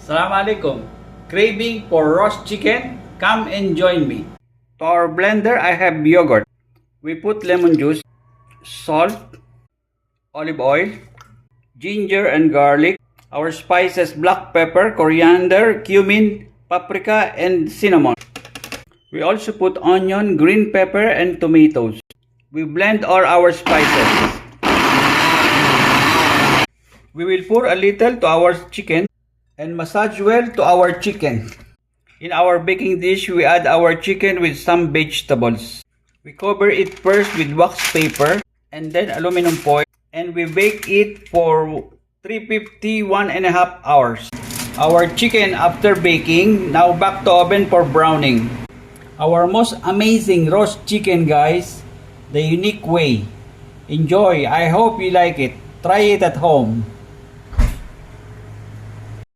Assalamualaikum. Craving for roast chicken? Come and join me. To our blender, I have yogurt. We put lemon juice, salt, olive oil, ginger and garlic. Our spices: black pepper, coriander, cumin, paprika, and cinnamon. We also put onion, green pepper, and tomatoes. We blend all our spices. We will pour a little to our chicken and massage well to our chicken. In our baking dish, we add our chicken with some vegetables. We cover it first with wax paper and then aluminum foil, and we bake it for 350 1.5 hours. Our chicken after baking, now back to oven for browning. Our most amazing roast chicken, guys, the unique way. Enjoy. I hope you like it. Try it at home.